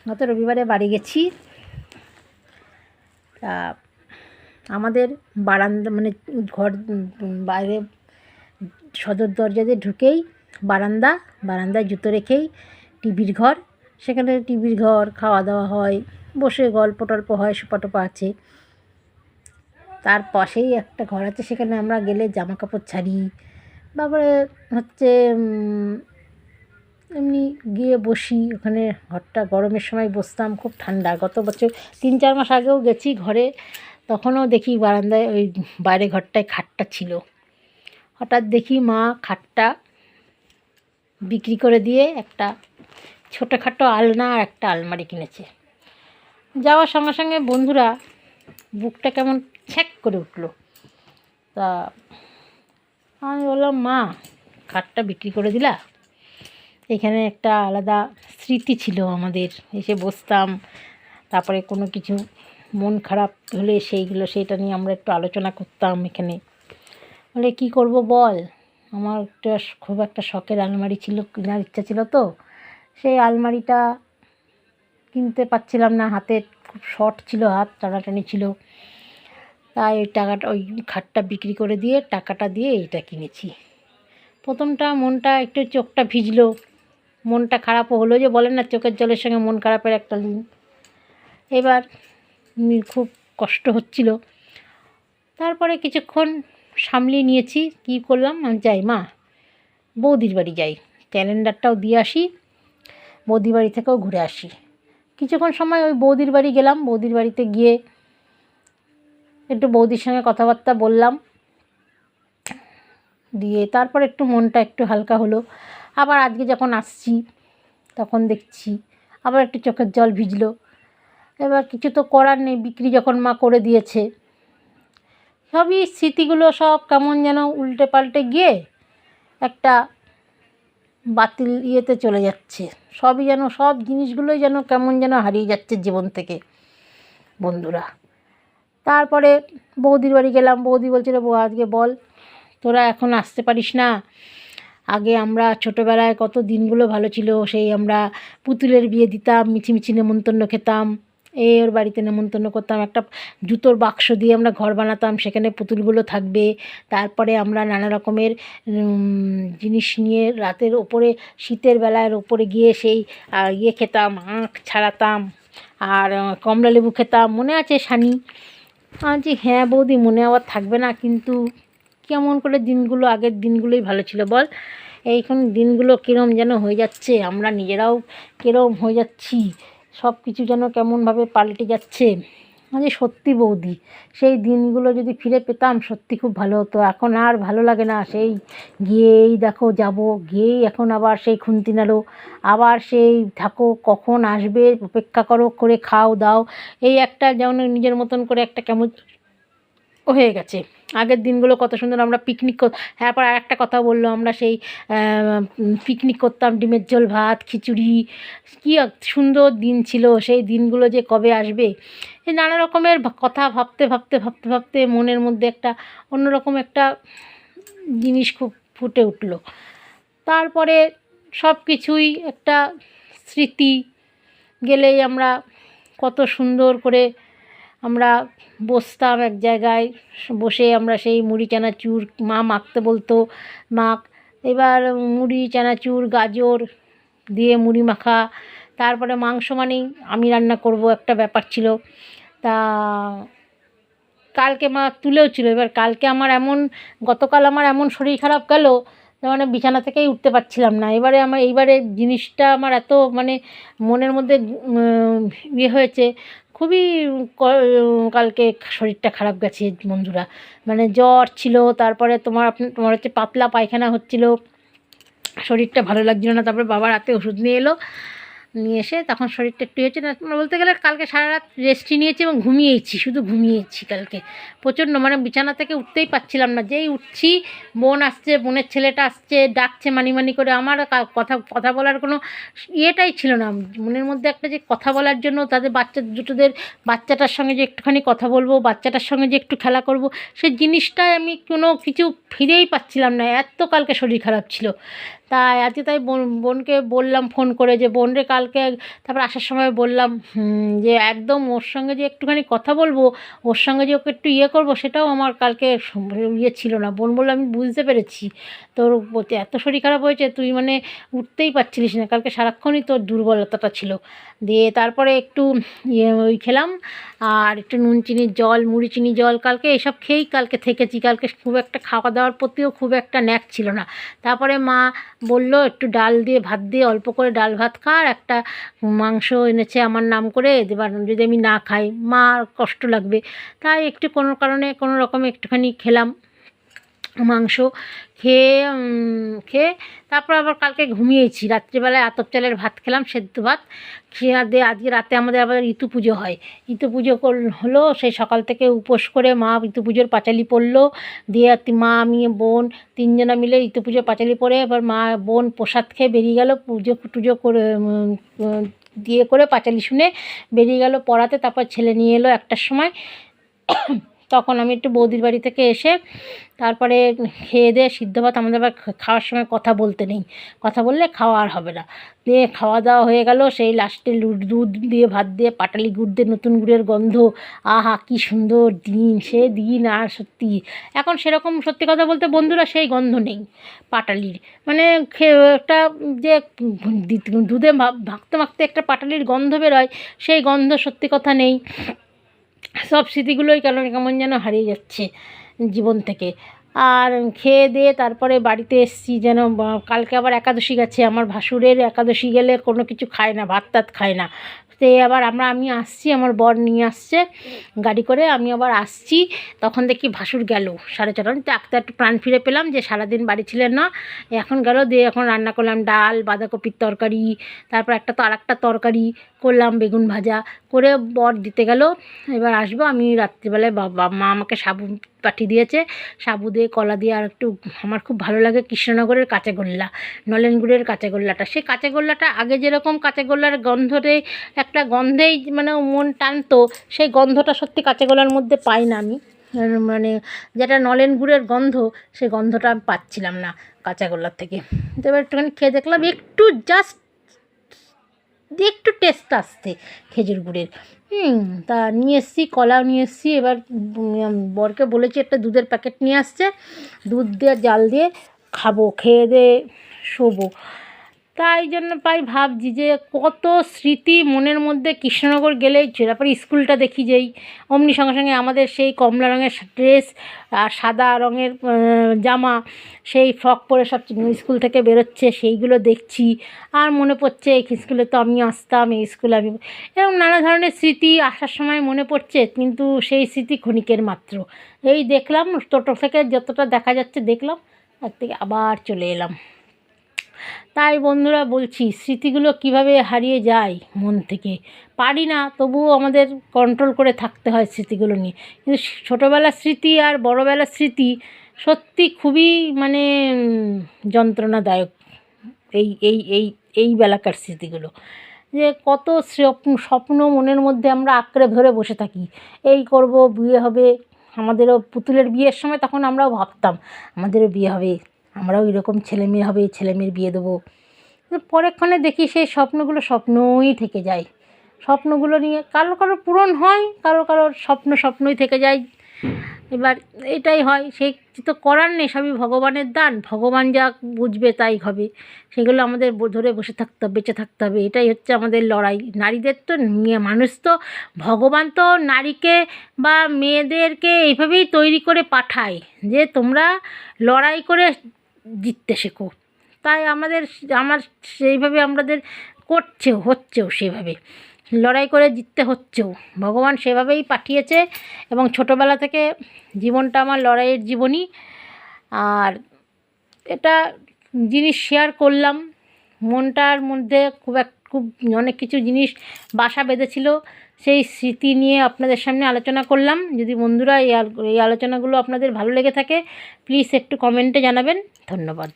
গত রবিবারে বাড়ি গেছি। তা আমাদের বারান্দা মানে ঘর বাইরে সদর দরজা দিয়ে ঢুকেই বারান্দায় জুতো রেখেই টিভির ঘর, সেখানে টিভির ঘর, খাওয়া দাওয়া হয়, বসে গল্প টল্প হয়, সোফা টোপা আছে। তার পাশেই একটা ঘর আছে, সেখানে আমরা গেলে জামা কাপড় ছাড়ি, তারপরে হচ্ছে এমনি গিয়ে বসি ওখানে। ঘরটা গরমের সময় বসতাম, খুব ঠান্ডা। গত বছর 3-4 মাস আগেও গেছি ঘরে, তখনও দেখি বারান্দায় ওই বাইরে ঘরটায় খাটটা ছিল। হঠাৎ দেখি মা খাটটা বিক্রি করে দিয়ে একটা ছোটোখাটো আলনা আর একটা আলমারি কিনেছে। যাওয়ার সঙ্গে সঙ্গে বন্ধুরা বুকটা কেমন ছ্যাক করে উঠলো। তা আমি বললাম, মা খাটটা বিক্রি করে দিলা? এখানে একটা আলাদা স্মৃতি ছিল আমাদের, এসে বসতাম, তারপরে কোনো কিছু মন খারাপ হলে সেইটা নিয়ে আমরা একটু আলোচনা করতাম এখানে। বলে কী করব বল, আমার খুব একটা শখের আলমারি ছিল, কেনার ইচ্ছা ছিল, তো সেই আলমারিটা কিনতে পারছিলাম না, হাতে খুব শর্ট ছিল, হাত টানাটানি ছিল। তাই ওই খাটটা বিক্রি করে দিয়ে টাকাটা দিয়ে এইটা কিনেছি। প্রথমটা মনটা একটু, চোখটা ভিজলো, মনটা খারাপও হলো, যে বলেন না চোখের জলের সঙ্গে মন খারাপের একটা লিঙ্ক। এবার খুব কষ্ট হচ্ছিল। তারপরে কিছুক্ষণ সামলিয়ে নিয়েছি। কী করলাম, আমি যাই মা বৌদির বাড়ি যাই, ক্যালেন্ডারটাও দিয়ে আসি, বৌদির বাড়ি থেকেও ঘুরে আসি। কিছুক্ষণ সময় ওই বৌদির বাড়ি গেলাম। বৌদির বাড়িতে গিয়ে একটু বৌদির সঙ্গে কথাবার্তা বললাম, দিয়ে তারপর একটু মনটা একটু হালকা হলো। আবার আজকে যখন আসছি তখন দেখছি আবার একটু চোখের জল ভিজলো। এবার কিছু তো করার নেই, বিক্রি যখন মা করে দিয়েছে। সবই স্মৃতিগুলো সব কেমন যেন উল্টে পাল্টে গিয়ে একটা বাতিল ইয়েতে চলে যাচ্ছে। সবই যেন, সব জিনিসগুলোই যেন কেমন যেন হারিয়ে যাচ্ছে জীবন থেকে বন্ধুরা। তারপরে বৌদির বাড়ি গেলাম। বৌদি বলছিল, আজকে বল তোরা এখন আসতে পারিস না? আগে আমরা ছোটোবেলায় কত দিনগুলো ভালো ছিল, সেই আমরা পুতুলের বিয়ে দিতাম, মিছিমিছি নেমন্তন্ন খেতাম, ওর বাড়িতে নেমন্তন্ন করতাম, একটা জুতোর বাক্স দিয়ে আমরা ঘর বানাতাম, সেখানে পুতুলগুলো থাকবে। তারপরে আমরা নানা রকমের জিনিস নিয়ে রাতের ওপরে, শীতের বেলার ওপরে গিয়ে সেই ইয়ে খেতাম, আঁখ ছাড়াতাম, আর কমলা লেবু খেতাম, মনে আছে সানি? যে হ্যাঁ বৌদি, মনে আবার থাকবে না, কিন্তু কেমন করে দিনগুলো, আগের দিনগুলোই ভালো ছিল বল। এইখন দিনগুলো কীরম যেন হয়ে যাচ্ছে, আমরা নিজেরাও কীরম হয়ে যাচ্ছি, সব কিছু যেন কেমনভাবে পাল্টে যাচ্ছে। যে সত্যি বৌদি, সেই দিনগুলো যদি ফিরে পেতাম সত্যি খুব ভালো হতো। এখন আর ভালো লাগে না, সেই গিয়েই দেখো যাব, গিয়েই এখন আবার সেই খুন্তি নাড়ো, আবার সেই থাকো, কখন আসবে অপেক্ষা করো, করে খাও দাও, এই একটা যেমন নিজের মতন করে একটা কেমন হয়ে গেছে। আগের দিনগুলো কত সুন্দর, আমরা পিকনিক হ্যাঁ, পর আর একটা কথা বললো, আমরা সেই পিকনিক করতাম, ডিমের ঝোল, ভাত, খিচুড়ি, কী সুন্দর দিন ছিল। সেই দিনগুলো যে কবে আসবে, এই নানা রকমের কথা ভাবতে ভাবতে ভাবতে ভাবতে মনের মধ্যে একটা অন্যরকম একটা জিনিস খুব ফুটে উঠল। তারপরে সব কিছুই একটা স্মৃতি। গেলেই আমরা কত সুন্দর করে আমরা বসতাম এক জায়গায়, বসে আমরা সেই মুড়ি চানাচুর, মা মাখতে বলতো, মাখ। এবার মুড়ি চানাচুর, গাজর দিয়ে মুড়ি মাখা, তারপরে মাংস মানেই আমি রান্না করব, একটা ব্যাপার ছিল। তা কালকে মা তুলেও ছিল। এবার কালকে আমার গতকাল আমার এমন শরীর খারাপ গেল, মানে বিছানা থেকেই উঠতে পারছিলাম না। এইবারে জিনিসটা আমার এত মানে মনের মধ্যে ইয়ে হয়েছে, খুবই কালকে শরীরটা খারাপ গেছে বন্ধুরা। মানে জ্বর ছিল, তারপরে তোমার হচ্ছে পাতলা পায়খানা হচ্ছিল, শরীরটা ভালো লাগছিল না। তারপরে বাবা রাতে ওষুধ নিয়ে এলো, নিয়ে এসে তখন শরীরটা একটু হয়েছে না, বলতে গেলে কালকে সারা রাত রেস্টই নিয়েছি এবং ঘুমিয়েছি, শুধু ঘুমিয়েছি কালকে প্রচণ্ড, মানে বিছানা থেকে উঠতেই পারছিলাম না। যেই উঠছি বোন আসছে, বোনের ছেলেটা আসছে, ডাকছে মানি করে, আমার কথা বলার কোনো ইয়েটাই ছিল না মনের মধ্যে, একটা যে কথা বলার জন্য তাদের বাচ্চাটার সঙ্গে যে একটুখানি কথা বলবো, বাচ্চাটার সঙ্গে যে একটু খেলা করব, সেই জিনিসটাই আমি কোনো কিছু ফিরেই পাচ্ছিলাম না, এত কালকে শরীর খারাপ ছিল। তাই আজকে তাই বোনকে বললাম ফোন করে যে বোন রে কালকে, তারপর আসার সময় বললাম যে একদম ওর সঙ্গে যে একটুখানি কথা বলবো, ওর সঙ্গে যে ওকে একটু ইয়ে করবো, সেটাও আমার কালকে ইয়ে ছিল না। বোন বললো আমি বুঝতে পেরেছি তোর এত শরীর খারাপ হয়েছে, তুই মানে উঠতেই পারছিলিস না, কালকে সারাক্ষণই তোর দুর্বলতাটা ছিল। দিয়ে তারপরে একটু ওই খেলাম, আর একটু নুন চিনির জল, মুড়ি চিনি জল, কালকে এসব খেয়েই কালকে থেকেছি। কালকে খুব একটা খাওয়া দাওয়ার প্রতিও খুব একটা ন্যাক ছিল না। তারপরে মা বললো একটু ডাল দিয়ে ভাত দিয়ে অল্প করে ডাল ভাত খা, আর একটা মাংস এনেছে আমার নাম করে, এবার যদি আমি না খাই মা কষ্ট লাগবে, তাই একটু কোনো কারণে কোনো রকমে একটুখানি খেলাম মাংস। খেয়ে তারপর আবার কালকে ঘুমিয়েছি। রাত্রিবেলায় আতপ চালের ভাত খেলাম, সেদ্ধ ভাত খেয়ে দিয়ে আজকে রাতে আমাদের আবার ঋতু পুজো হয়। ঋতু পুজো হলো, সেই সকাল থেকে উপোস করে মা ঋতু পুজোর পাঁচালি পড়লো। দিয়ে মা আমি বোন তিনজনা মিলে ঋতু পুজোর পাঁচালি পড়ে এবার মা বোন প্রসাদ খেয়ে বেরিয়ে গেল, পুজো টুজো করে দিয়ে করে পাঁচালি শুনে বেরিয়ে গেল পড়াতে। তারপর ছেলে নিয়ে এলো 1টার সময়। তখন আমি একটু বৌদির বাড়ি থেকে এসে তারপরে খেয়ে দিয়ে সিদ্ধ ভাত, আমাদের আবার খাওয়ার সময় কথা বলতে নেই, কথা বললে খাওয়া আর হবে না। দিয়ে খাওয়া দাওয়া হয়ে গেল, সেই লাস্টে দুধ দিয়ে ভাত দিয়ে পাটালি গুড় দিয়ে নতুন গুড়ের গন্ধ, আহা কী সুন্দর দিন সে দিন। আর সত্যি এখন সেরকম সত্যি কথা বলতে বন্ধুরা সেই গন্ধ নেই পাটালির, মানে একটা যে দুধে মাখতে মাখতে একটা পাটালির গন্ধ বেরোয়, সেই গন্ধ সত্যি কথা নেই। সব স্মৃতিগুলোই কেমন যেন হারিয়ে যাচ্ছে জীবন থেকে। আর খেয়ে দিয়ে তারপরে বাড়িতে এসেছি, যেন কালকে আবার একাদশী গেছে, আমার ভাসুরের একাদশী গেলে কোনো কিছু খায় না, ভাত টাত খায় না। তো আবার আমি আসছি, আমার বর নিয়ে আসছে গাড়ি করে, আমি আবার আসছি, তখন দেখি ভাসুর গেল 4:30। আমি তো একটু প্রাণ ফিরে পেলাম যে সারাদিন বাড়ি ছিলেন না, এখন গেল। দিয়ে এখন রান্না করলাম ডাল, বাঁধাকপির তরকারি, তারপর আরেকটা তরকারি করলাম, বেগুন ভাজা করে বর দিতে গেল। এবার আসবো আমি রাত্রিবেলায়। মা আমাকে সাবু পাঠিয়ে দিয়েছে, সাবু দিয়ে কলা দিয়ে, আর একটু আমার খুব ভালো লাগে কৃষ্ণনগরের কাঁচাগোল্লা, নলেন গুড়ের কাঁচাগোল্লাটা। সেই কাঁচাগোল্লাটা আগে যেরকম কাঁচাগোল্লার গন্ধতে একটা গন্ধেই মানে মন টানতো, সেই গন্ধটা সত্যি কাঁচাগোল্লার মধ্যে পাই না আমি, মানে যেটা নলেন গুড়ের গন্ধ, সেই গন্ধটা আমি পাচ্ছিলাম না কাঁচাগোল্লার থেকে। তো এবার একটুখানি খেয়ে দেখলাম, একটু টেস্ট আসছে খেজুর গুড়ের। তা নিয়ে এসেছি, কলাও নিয়ে এসেছি। এবার বরকে বলেছি একটা দুধের প্যাকেট নিয়ে আসছে, দুধ দিয়ে জাল দিয়ে খাবো, খেয়ে দিয়ে শোবো। তাই জন্য ভাবছি যে কত স্মৃতি মনের মধ্যে। কৃষ্ণনগর গেলেই তারপরে স্কুলটা দেখি যেই অমনি সঙ্গে সঙ্গে আমাদের সেই কমলা রঙের ড্রেস আর সাদা রঙের জামা, সেই ফ্রক পরে সব স্কুল থেকে বেরোচ্ছে, সেইগুলো দেখছি। আর মনে পড়ছে এই স্কুলে তো আমি আসতাম, এই স্কুলে আমি, এরকম নানা ধরনের স্মৃতি আসার সময় মনে পড়ছে, কিন্তু সেই স্মৃতি ক্ষণিকের মাত্র। এই দেখলাম টোটো থেকে যতটা দেখা যাচ্ছে দেখলাম, তার থেকে আবার চলে এলাম। তাই বন্ধুরা বলছি, স্মৃতিগুলো কিভাবে হারিয়ে যায় মন থেকে পারি না, তবুও আমাদের কন্ট্রোল করে থাকতে হয় স্মৃতিগুলো নিয়ে। কিন্তু ছোটোবেলার স্মৃতি আর বড়োবেলার স্মৃতি সত্যি খুবই মানে যন্ত্রণাদায়ক। এই এই এই এই বেলাকার স্মৃতিগুলো, যে কত স্বপ্ন মনের মধ্যে আমরা আঁকড়ে ধরে বসে থাকি, এই করব, বিয়ে হবে। আমাদেরও পুতুলের বিয়ের সময় তখন আমরাও ভাবতাম আমাদেরও বিয়ে হবে, আমরাও এরকম ছেলেমেয়ে হবে, ছেলেমেয়ের বিয়ে দেবো। পরেক্ষণে দেখি সেই স্বপ্নগুলো স্বপ্নই থেকে যায়। স্বপ্নগুলো নিয়ে কারো পূরণ হয়, কারো স্বপ্নই থেকে যায়। এবার এটাই হয়, সেই তো করার নেই, সবই ভগবানের দান, ভগবান যা বুঝবে তাই হবে। সেগুলো আমাদের ধরে বেঁচে থাকতে হবে, এটাই হচ্ছে আমাদের লড়াই। নারীদের তো মানুষ তো, ভগবান তো নারীকে বা মেয়েদেরকে এইভাবেই তৈরি করে পাঠায় যে তোমরা লড়াই করে জিততে শেখো। তাই আমার সেইভাবে আমাদের হচ্ছেও সেভাবে লড়াই করে জিততে হচ্ছেও, ভগবান সেভাবেই পাঠিয়েছে। এবং ছোটোবেলা থেকে জীবনটা আমার লড়াইয়ের জীবনই। আর এটা জিনিস শেয়ার করলাম, মনটার মধ্যে খুব অনেক কিছু জিনিস বাসা বেঁধেছিল, সেই স্মৃতি নিয়ে আপনাদের সামনে আলোচনা করলাম। যদি বন্ধুরা এই আলোচনাগুলো আপনাদের ভালো লেগে থাকে, প্লিজ একটু কমেন্টে জানাবেন। ধন্যবাদ।